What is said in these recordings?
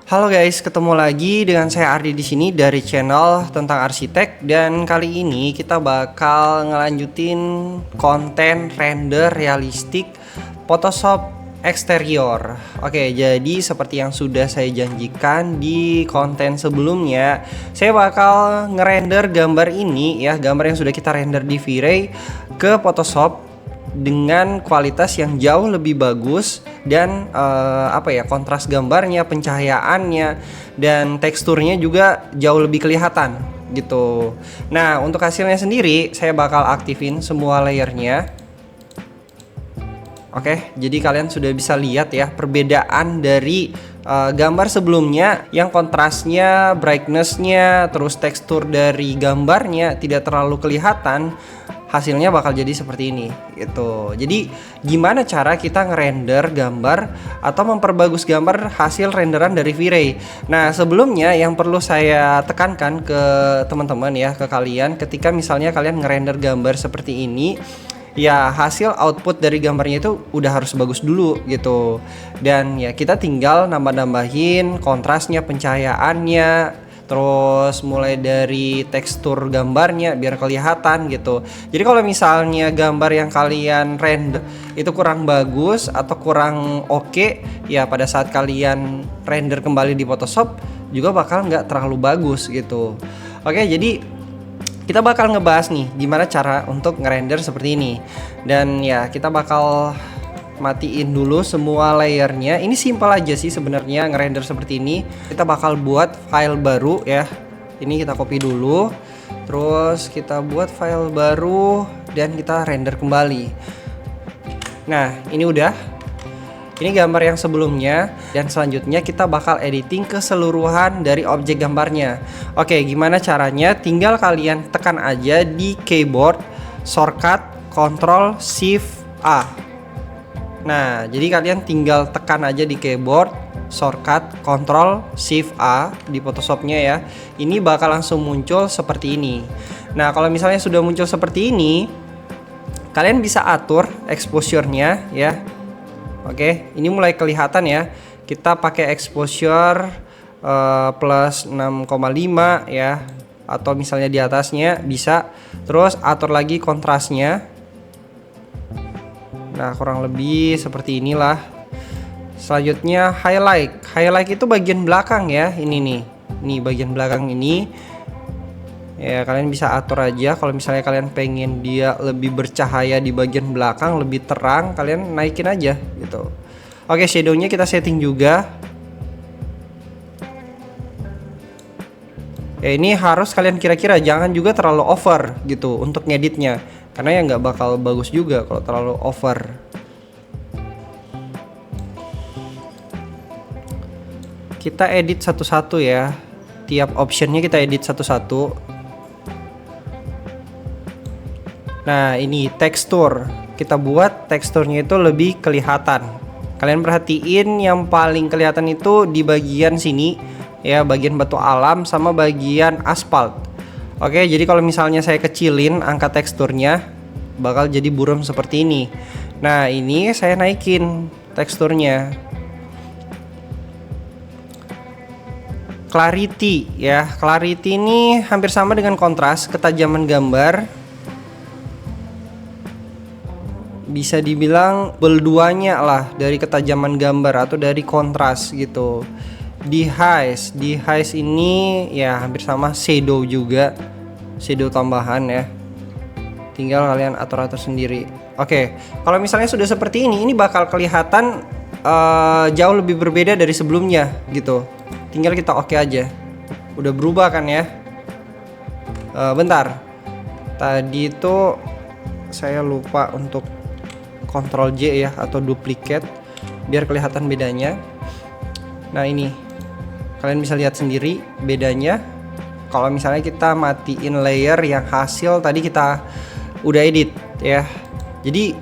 Halo guys, ketemu lagi dengan saya Ardi di sini dari channel tentang arsitek, dan kali ini kita bakal ngelanjutin konten render realistik Photoshop eksterior. Oke, jadi seperti yang sudah saya janjikan di konten sebelumnya, saya bakal ngerender gambar ini ya, gambar yang sudah kita render di V-Ray ke Photoshop dengan kualitas yang jauh lebih bagus dan kontras gambarnya, pencahayaannya dan teksturnya juga jauh lebih kelihatan gitu. Nah, untuk hasilnya sendiri saya bakal aktifin semua layernya. Oke, jadi kalian sudah bisa lihat ya perbedaan dari gambar sebelumnya yang kontrasnya, brightnessnya, terus tekstur dari gambarnya tidak terlalu kelihatan. Hasilnya bakal jadi seperti ini gitu. Jadi gimana cara kita ngerender gambar atau memperbagus gambar hasil renderan dari V-Ray. Nah, sebelumnya yang perlu saya tekankan ke teman-teman ya, ke kalian, ketika misalnya kalian ngerender gambar seperti ini, ya hasil output dari gambarnya itu udah harus bagus dulu gitu. Dan ya kita tinggal nambah-nambahin kontrasnya, pencahayaannya, terus mulai dari tekstur gambarnya biar kelihatan gitu. Jadi kalau misalnya gambar yang kalian render itu kurang bagus atau kurang oke, ya pada saat kalian render kembali di Photoshop juga bakal nggak terlalu bagus gitu. Oke, jadi kita bakal ngebahas nih gimana cara untuk ngerender seperti ini. Dan ya kita bakal matiin dulu semua layernya. Ini simpel aja sih sebenarnya ngerender seperti ini. Kita bakal buat file baru ya. Ini kita copy dulu, terus kita buat file baru dan kita render kembali. Nah, ini udah. Ini gambar yang sebelumnya, dan selanjutnya kita bakal editing keseluruhan dari objek gambarnya. Oke, gimana caranya? Tinggal kalian tekan aja di keyboard shortcut Ctrl Shift A. Nah, jadi kalian tinggal tekan aja di keyboard shortcut Ctrl Shift A di Photoshopnya ya. Ini bakal langsung muncul seperti ini. Nah, kalau misalnya sudah muncul seperti ini, kalian bisa atur exposure-nya ya. Oke, ini mulai kelihatan ya. Kita pakai exposure plus 6,5 ya, atau misalnya di atasnya bisa. Terus atur lagi kontrasnya. Nah, kurang lebih seperti inilah. Selanjutnya highlight. Highlight itu bagian belakang ya. Ini nih. Nih bagian belakang ini. Ya, kalian bisa atur aja. Kalau misalnya kalian pengen dia lebih bercahaya di bagian belakang, lebih terang, kalian naikin aja gitu. Oke, shadownya kita setting juga. Ya, ini harus kalian kira-kira, jangan juga terlalu over gitu untuk ngeditnya, karena ya nggak bakal bagus juga kalau terlalu over. Kita edit satu-satu ya. Tiap optionnya kita edit satu-satu. Nah, ini tekstur. Kita buat teksturnya itu lebih kelihatan. Kalian perhatiin yang paling kelihatan itu di bagian sini ya, bagian batu alam sama bagian aspal. Oke, jadi kalau misalnya saya kecilin angka teksturnya, bakal jadi buram seperti ini. Nah, ini saya naikin teksturnya. Clarity ya, clarity ini hampir sama dengan kontras, ketajaman gambar. Bisa dibilang berduanya lah dari ketajaman gambar atau dari kontras gitu. Di highs ini ya hampir sama, shadow juga, shadow tambahan ya. Tinggal kalian atur-atur sendiri. Oke, kalau misalnya sudah seperti ini bakal kelihatan jauh lebih berbeda dari sebelumnya gitu. Tinggal kita oke aja. Udah berubah kan ya. Bentar. Tadi itu saya lupa untuk Ctrl J ya, atau duplicate biar kelihatan bedanya. Nah, ini kalian bisa lihat sendiri bedanya. Kalau misalnya kita matiin layer yang hasil tadi kita udah edit ya. Jadi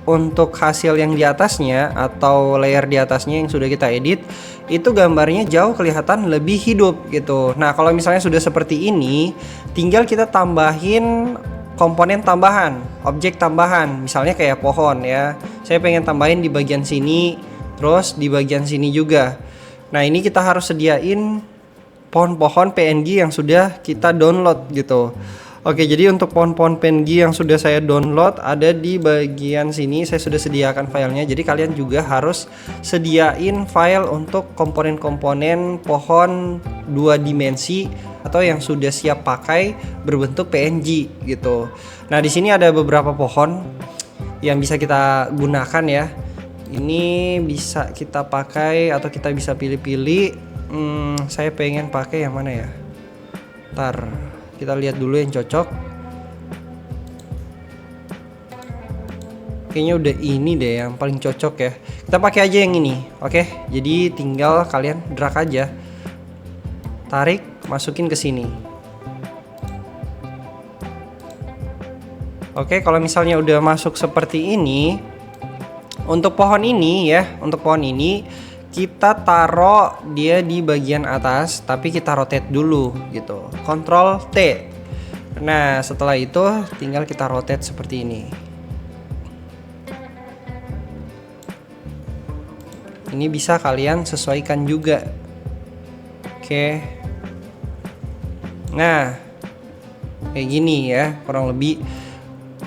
untuk hasil yang di atasnya atau layer di atasnya yang sudah kita edit, itu gambarnya jauh kelihatan lebih hidup gitu. Nah, kalau misalnya sudah seperti ini, tinggal kita tambahin komponen tambahan, objek tambahan, misalnya kayak pohon ya. Saya pengen tambahin di bagian sini, terus di bagian sini juga. Nah, ini kita harus sediain pohon-pohon PNG yang sudah kita download gitu. Oke, jadi untuk pohon-pohon PNG yang sudah saya download ada di bagian sini. Saya sudah sediakan filenya. Jadi kalian juga harus sediain file untuk komponen-komponen pohon 2 dimensi atau yang sudah siap pakai berbentuk PNG gitu. Nah, di sini ada beberapa pohon yang bisa kita gunakan ya. Ini bisa kita pakai atau kita bisa pilih-pilih. Saya pengen pakai yang mana ya? Ntar kita lihat dulu yang cocok. Kayaknya udah ini deh yang paling cocok ya. Kita pakai aja yang ini. Oke, jadi tinggal kalian drag aja. Tarik, masukin ke sini. Oke, kalau misalnya udah masuk seperti ini, untuk pohon ini ya, untuk pohon ini kita taruh dia di bagian atas, tapi kita rotate dulu gitu. Ctrl T. Nah, setelah itu tinggal kita rotate seperti ini. Ini bisa kalian sesuaikan juga. Oke. Nah, kayak gini ya, kurang lebih.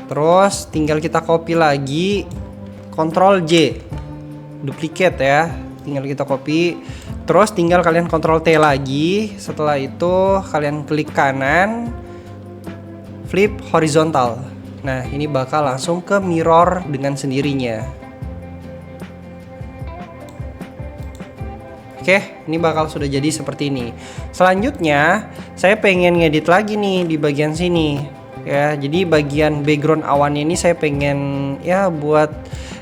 Terus tinggal kita copy lagi, Ctrl J, duplicate ya. Tinggal kita copy, terus tinggal kalian Ctrl T lagi. Setelah itu kalian klik kanan, flip horizontal. Nah, ini bakal langsung ke mirror dengan sendirinya. Oke, ini bakal sudah jadi seperti ini. Selanjutnya saya pengen ngedit lagi nih di bagian sini ya. Jadi bagian background awannya ini saya pengen ya buat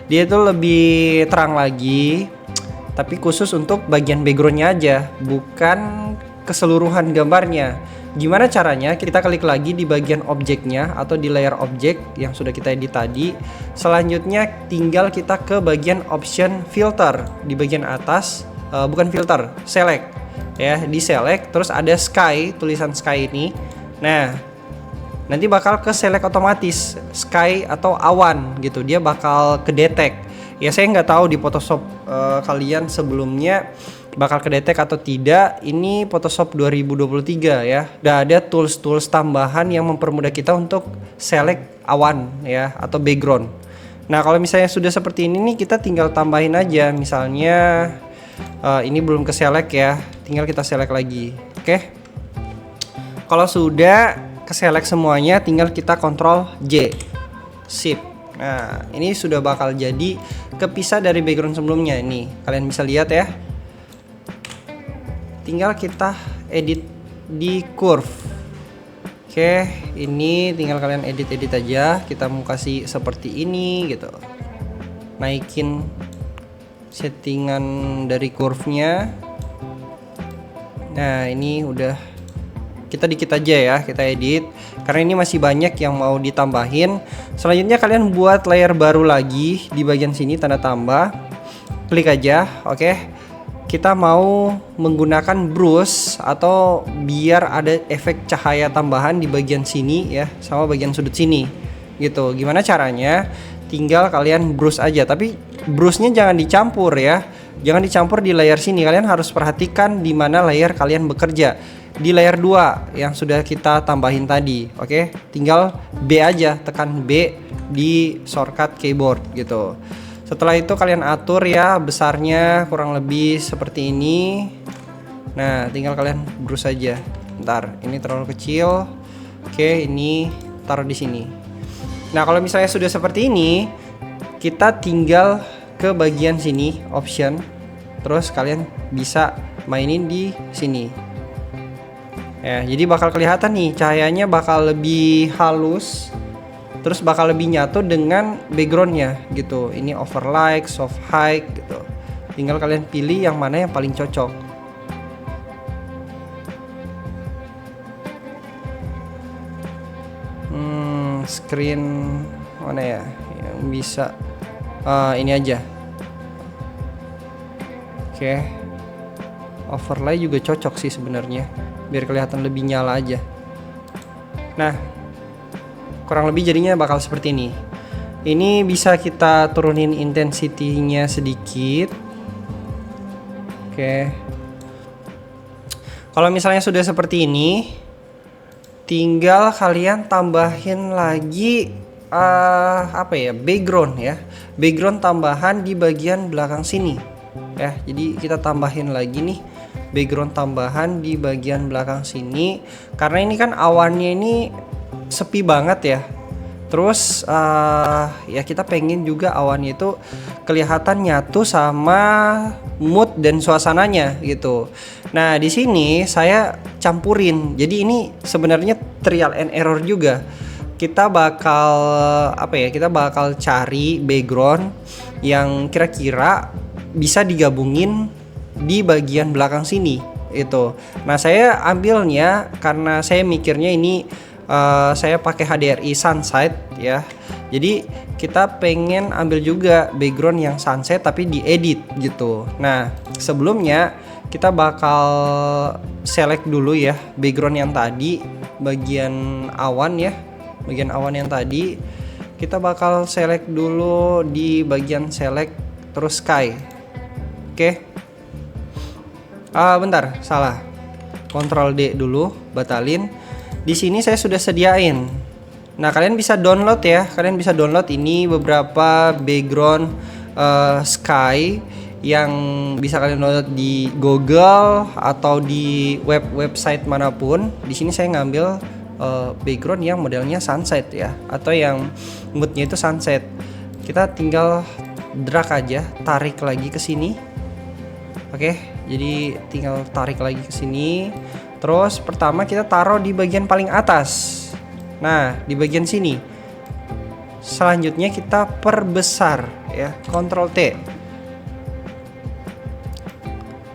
dia tuh lebih terang lagi, tapi khusus untuk bagian backgroundnya aja, bukan keseluruhan gambarnya. Gimana caranya? Kita klik lagi di bagian objeknya atau di layer objek yang sudah kita edit tadi. Selanjutnya tinggal kita ke bagian option filter di bagian atas, bukan filter, select ya, di select. Terus ada sky, tulisan sky ini. Nah, nanti bakal ke select otomatis sky atau awan gitu, dia bakal kedetek. Ya, saya nggak tahu di Photoshop kalian sebelumnya bakal kedetek atau tidak. Ini Photoshop 2023 ya. Udah ada tools-tools tambahan yang mempermudah kita untuk select awan ya atau background. Nah, kalau misalnya sudah seperti ini nih, kita tinggal tambahin aja. Misalnya ini belum ke select ya, tinggal kita select lagi. Oke. Kalau sudah ke select semuanya, tinggal kita Ctrl J, sip. Nah, ini sudah bakal jadi kepisah dari background sebelumnya. Ini kalian bisa lihat ya. Tinggal kita edit di curve. Oke, ini tinggal kalian edit aja. Kita mau kasih seperti ini gitu. Naikin settingan dari curve-nya. Nah, ini udah kita dikit aja ya, kita edit karena ini masih banyak yang mau ditambahin. Selanjutnya kalian buat layer baru lagi di bagian sini tanda tambah, klik aja. Oke, kita mau menggunakan brush atau biar ada efek cahaya tambahan di bagian sini ya, sama bagian sudut sini gitu. Gimana caranya? Tinggal kalian brush aja, tapi brushnya jangan dicampur ya, jangan dicampur di layer sini. Kalian harus perhatikan di mana layer kalian bekerja, di layer 2 yang sudah kita tambahin tadi. Oke, tinggal B aja, tekan B di shortcut keyboard gitu. Setelah itu kalian atur ya besarnya kurang lebih seperti ini. Nah, tinggal kalian brush aja. Bentar, ini terlalu kecil. Oke, ini taruh di sini. Nah, kalau misalnya sudah seperti ini, kita tinggal ke bagian sini option, terus kalian bisa mainin di sini. Ya, jadi bakal kelihatan nih cahayanya bakal lebih halus, terus bakal lebih nyatu dengan backgroundnya gitu. Ini overlight, soft height gitu. Tinggal kalian pilih yang mana yang paling cocok. Screen mana ya yang bisa ini aja. Oke, overlay juga cocok sih sebenarnya, biar kelihatan lebih nyala aja. Nah, kurang lebih jadinya bakal seperti ini. Ini bisa kita turunin intensity-nya sedikit. Oke. Kalau misalnya sudah seperti ini, tinggal kalian tambahin lagi background ya. Background tambahan di bagian belakang sini. Ya, jadi kita tambahin lagi nih background tambahan di bagian belakang sini karena ini kan awannya ini sepi banget ya. Terus ya kita pengen juga awannya itu kelihatan nyatu sama mood dan suasananya gitu. Nah, di sini saya campurin. Jadi ini sebenarnya trial and error juga. Kita bakal kita bakal cari background yang kira-kira bisa digabungin di bagian belakang sini itu. Nah, saya ambilnya karena saya mikirnya ini saya pakai HDRI sunset ya. Jadi kita pengen ambil juga background yang sunset tapi diedit gitu. Nah, sebelumnya kita bakal select dulu ya background yang tadi, bagian awan ya. Bagian awan yang tadi kita bakal select dulu di bagian select terus sky. Oke. Bentar, salah. Ctrl D dulu, batalin. Di sini saya sudah sediain. Nah, kalian bisa download ya. Kalian bisa download ini beberapa background sky yang bisa kalian download di Google atau di website manapun. Di sini saya ngambil background yang modelnya sunset ya, atau yang moodnya itu sunset. Kita tinggal drag aja, tarik lagi ke sini. Oke, jadi tinggal tarik lagi ke sini. Terus pertama kita taruh di bagian paling atas. Nah, di bagian sini. Selanjutnya kita perbesar ya, Ctrl T.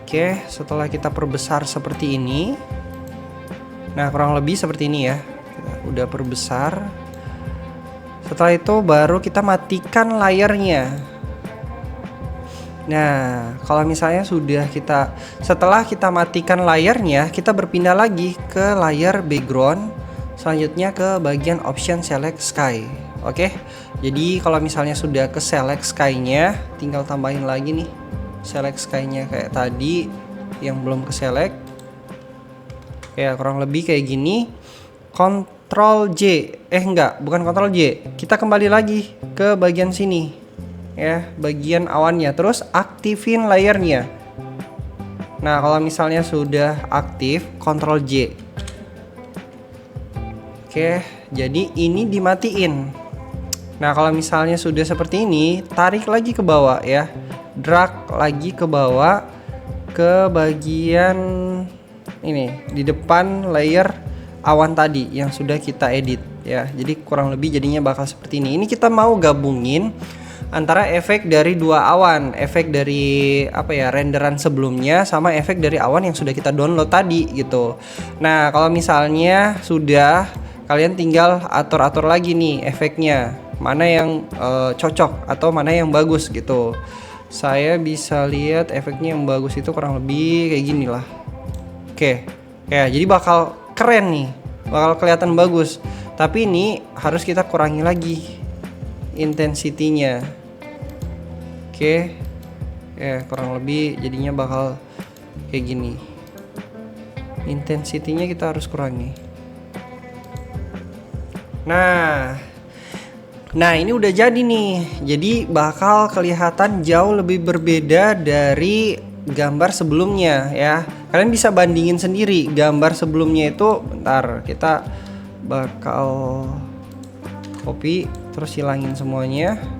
Oke, setelah kita perbesar seperti ini. Nah, kurang lebih seperti ini ya. Kita udah perbesar. Setelah itu baru kita matikan layarnya. Nah, kalau misalnya setelah kita matikan layarnya, kita berpindah lagi ke layar background, selanjutnya ke bagian option select sky. Oke. Jadi kalau misalnya sudah ke select sky-nya, tinggal tambahin lagi nih select sky-nya kayak tadi yang belum ke select. Kayak kurang lebih kayak gini. Ctrl J. Bukan Ctrl J. Kita kembali lagi ke bagian sini. Ya, bagian awannya, terus aktifin layarnya. Nah, kalau misalnya sudah aktif, Ctrl J. Oke, jadi ini dimatiin. Nah, kalau misalnya sudah seperti ini, tarik lagi ke bawah ya. Drag lagi ke bawah ke bagian ini di depan layer awan tadi yang sudah kita edit ya. Jadi kurang lebih jadinya bakal seperti ini. Ini kita mau gabungin antara efek dari dua awan, efek dari renderan sebelumnya sama efek dari awan yang sudah kita download tadi gitu. Nah, kalau misalnya sudah, kalian tinggal atur-atur lagi nih efeknya, mana yang cocok atau mana yang bagus gitu. Saya bisa lihat efeknya yang bagus itu kurang lebih kayak gini lah. Oke, ya jadi bakal keren nih, bakal kelihatan bagus. Tapi ini harus kita kurangi lagi intensitinya. Oke, ya kurang lebih jadinya bakal kayak gini. Intensitinya kita harus kurangi. Nah ini udah jadi nih. Jadi bakal kelihatan jauh lebih berbeda dari gambar sebelumnya ya. Kalian bisa bandingin sendiri gambar sebelumnya itu. Bentar, kita bakal copy terus hilangin semuanya.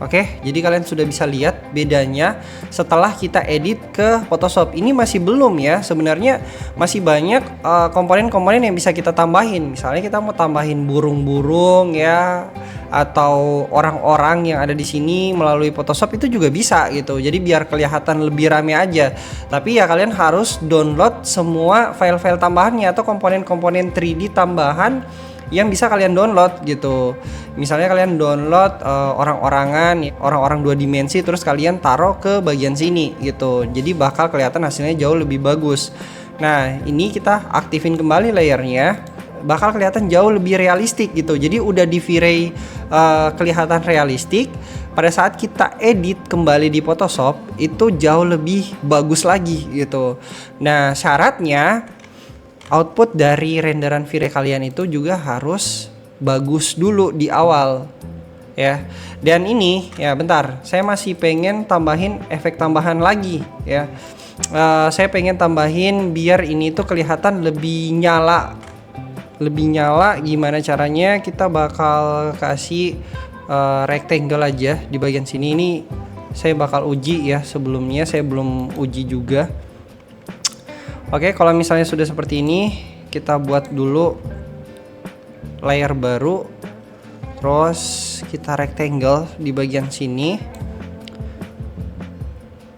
Oke, jadi kalian sudah bisa lihat bedanya setelah kita edit ke Photoshop. Ini masih belum ya, sebenarnya masih banyak komponen-komponen yang bisa kita tambahin. Misalnya kita mau tambahin burung-burung ya, atau orang-orang yang ada di sini melalui Photoshop itu juga bisa gitu. Jadi biar kelihatan lebih rame aja. Tapi ya kalian harus download semua file-file tambahannya atau komponen-komponen 3D tambahan yang bisa kalian download gitu. Misalnya kalian download orang-orang 2 dimensi terus kalian taruh ke bagian sini gitu. Jadi bakal kelihatan hasilnya jauh lebih bagus. Nah, ini kita aktifin kembali layernya. bakal kelihatan jauh lebih realistik gitu. Jadi udah di V-Ray kelihatan realistik. Pada saat kita edit kembali di Photoshop itu jauh lebih bagus lagi gitu. Nah, syaratnya output dari renderan V-Ray kalian itu juga harus bagus dulu di awal ya. Dan ini ya bentar, saya masih pengen tambahin efek tambahan lagi ya. Saya pengen tambahin biar ini tuh kelihatan lebih nyala. Gimana caranya? Kita bakal kasih rectangle aja di bagian sini. Ini saya bakal uji ya, sebelumnya saya belum uji juga. Oke, kalau misalnya sudah seperti ini, kita buat dulu layer baru. Terus kita rectangle di bagian sini.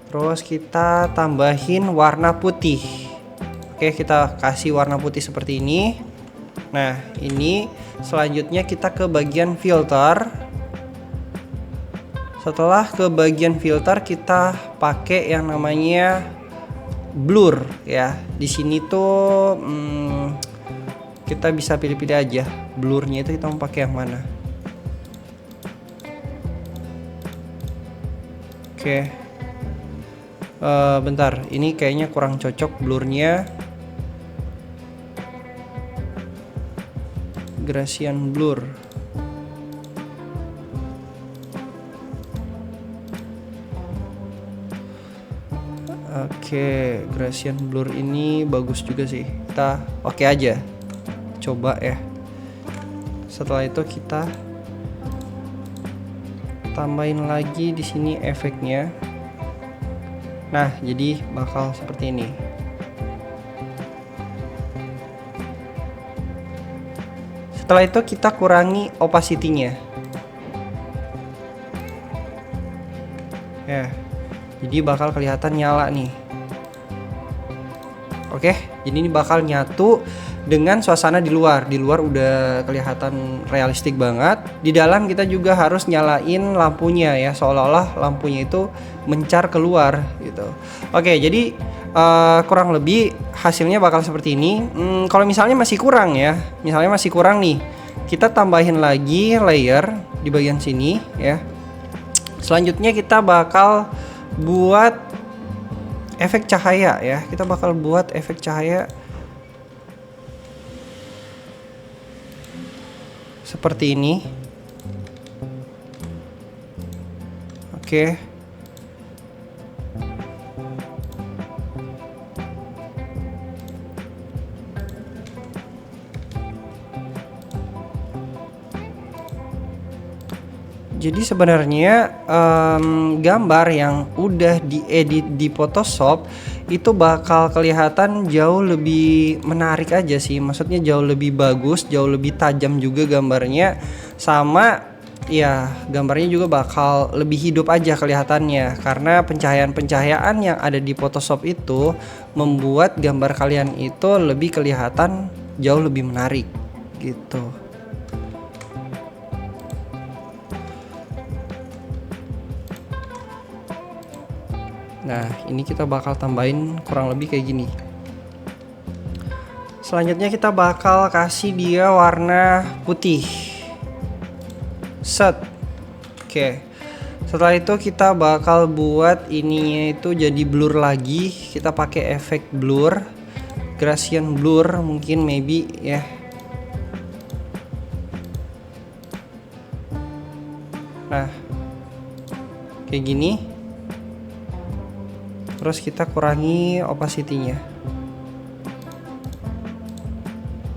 Terus kita tambahin warna putih. Oke, kita kasih warna putih seperti ini. Nah, ini selanjutnya kita ke bagian filter. Setelah ke bagian filter, kita pakai yang namanya blur ya. Di sini tuh kita bisa pilih-pilih aja. Blurnya itu kita mau pakai yang mana? Oke. Bentar, ini kayaknya kurang cocok blurnya. Gaussian blur. Oke, Gaussian blur ini bagus juga sih. Kita oke aja. Coba ya. Setelah itu kita tambahin lagi di sini efeknya. Nah, jadi bakal seperti ini. Setelah itu kita kurangi opacity-nya. Ya. Jadi bakal kelihatan nyala nih. Oke, jadi ini bakal nyatu dengan suasana di luar. Di luar udah kelihatan realistik banget. Di dalam kita juga harus nyalain lampunya ya, seolah-olah lampunya itu mencar keluar gitu. Oke, jadi kurang lebih hasilnya bakal seperti ini. Kalau misalnya masih kurang ya, misalnya masih kurang nih, kita tambahin lagi layer di bagian sini ya. Selanjutnya kita bakal buat efek cahaya ya. Kita bakal buat efek cahaya seperti ini. Oke. Jadi sebenarnya gambar yang udah diedit di Photoshop itu bakal kelihatan jauh lebih menarik aja sih. Maksudnya jauh lebih bagus, jauh lebih tajam juga gambarnya. Sama ya gambarnya juga bakal lebih hidup aja kelihatannya. Karena pencahayaan-pencahayaan yang ada di Photoshop itu membuat gambar kalian itu lebih kelihatan jauh lebih menarik gitu. Nah, ini kita bakal tambahin kurang lebih kayak gini. Selanjutnya kita bakal kasih dia warna putih. Set. Oke. Setelah itu kita bakal buat ininya itu jadi blur lagi. Kita pakai efek blur, Gaussian blur mungkin maybe ya. Nah, kayak gini. Terus kita kurangi opacity-nya.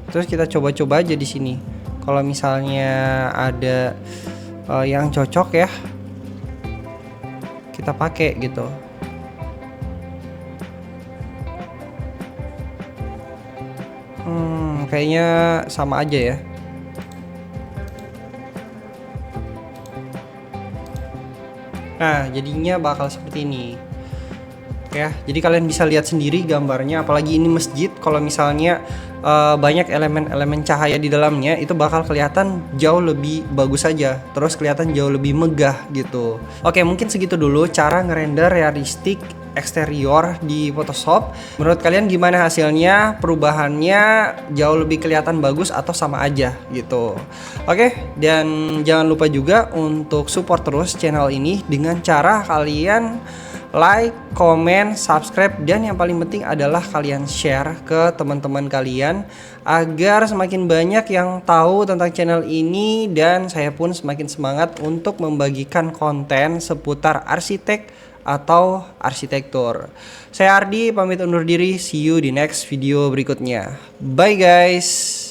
Terus kita coba-coba aja di sini. Kalau misalnya ada yang cocok ya, kita pakai gitu. Kayaknya sama aja ya. Nah, jadinya bakal seperti ini. Ya, jadi kalian bisa lihat sendiri gambarnya, apalagi ini masjid. Kalau misalnya banyak elemen-elemen cahaya di dalamnya, itu bakal kelihatan jauh lebih bagus aja. Terus kelihatan jauh lebih megah gitu. Oke, mungkin segitu dulu cara ngerender realistik eksterior di Photoshop. Menurut kalian gimana hasilnya? Perubahannya jauh lebih kelihatan bagus atau sama aja gitu. Oke, dan jangan lupa juga untuk support terus channel ini dengan cara kalian like, comment, subscribe, dan yang paling penting adalah kalian share ke teman-teman kalian agar semakin banyak yang tahu tentang channel ini, dan saya pun semakin semangat untuk membagikan konten seputar arsitek atau arsitektur. Saya Ardi pamit undur diri, see you di next video berikutnya. Bye guys.